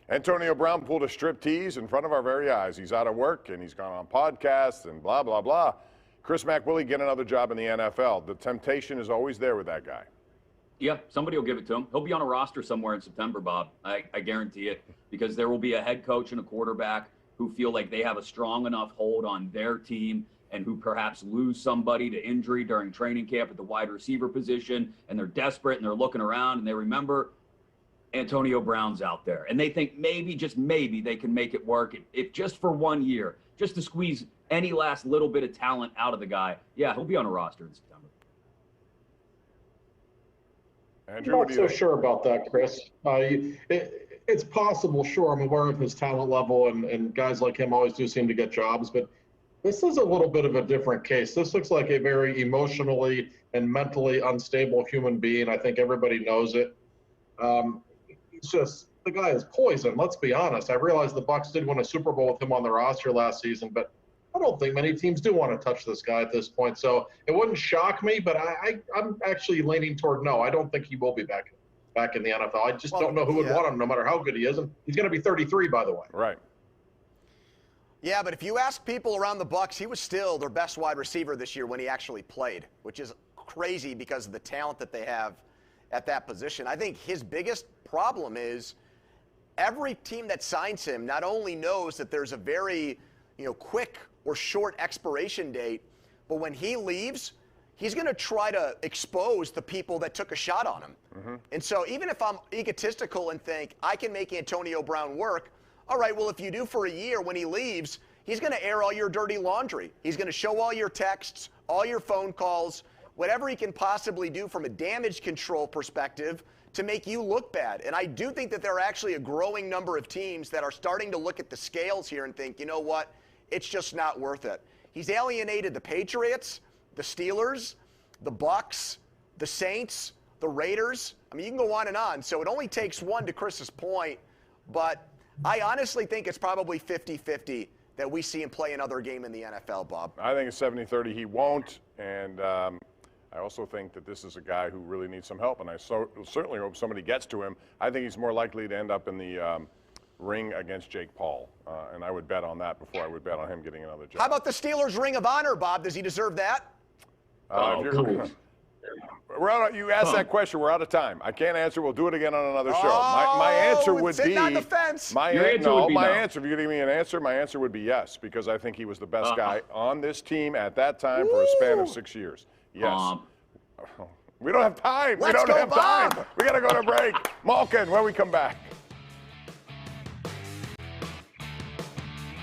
Antonio Brown pulled a striptease in front of our very eyes. He's out of work, and he's gone on podcasts and blah, blah, blah. Chris Mack, will he get another job in the NFL? The temptation is always there with that guy. Yeah, somebody will give it to him. He'll be on a roster somewhere in September, Bob. I guarantee it, because there will be a head coach and a quarterback who feel like they have a strong enough hold on their team and who perhaps lose somebody to injury during training camp at the wide receiver position, and they're desperate and they're looking around and they remember Antonio Brown's out there. And they think maybe, just maybe, they can make it work if just for 1 year, just to squeeze any last little bit of talent out of the guy. Yeah, he'll be on a roster in September. Andrew, I'm not so sure about that, Chris. It's possible, sure. I'm aware of his talent level, and guys like him always do seem to get jobs, but this is a little bit of a different case. This looks like a very emotionally and mentally unstable human being. I think everybody knows it. He's just, the guy is poison, let's be honest. I realize the Bucs did win a Super Bowl with him on the roster last season, but I don't think many teams do want to touch this guy at this point. So it wouldn't shock me, but I'm actually leaning toward no. I don't think he will be back in the NFL. I just don't know who would want him, no matter how good he is. And he's going to be 33, by the way. Right. Yeah, but if you ask people around the Bucs, he was still their best wide receiver this year when he actually played, which is crazy because of the talent that they have at that position. I think his biggest problem is every team that signs him not only knows that there's a very, quick or short expiration date, but when he leaves, he's going to try to expose the people that took a shot on him. Mm-hmm. And so even if I'm egotistical and think I can make Antonio Brown work, all right, well, if you do for a year, when he leaves, he's going to air all your dirty laundry. He's going to show all your texts, all your phone calls, whatever he can possibly do from a damage control perspective to make you look bad. And I do think that there are actually a growing number of teams that are starting to look at the scales here and think, you know what, it's just not worth it. He's alienated the Patriots, the Steelers, the Bucs, the Saints, the Raiders. I mean, you can go on and on. So it only takes one, to Chris's point, but I honestly think it's probably 50-50 that we see him play another game in the NFL, Bob. I think it's 70-30 he won't, and I also think that this is a guy who really needs some help, and I certainly hope somebody gets to him. I think he's more likely to end up in the ring against Jake Paul, and I would bet on that before I would bet on him getting another job. How about the Steelers' Ring of Honor, Bob? Does he deserve that? You asked that question. We're out of time. I can't answer. We'll do it again on another show. My answer would be on the fence. My answer. If you're giving me an answer, my answer would be yes, because I think he was the best guy on this team at that time for a span of 6 years. Yes. We don't have time. We don't have time. We got to go to break. Malkin, when we come back.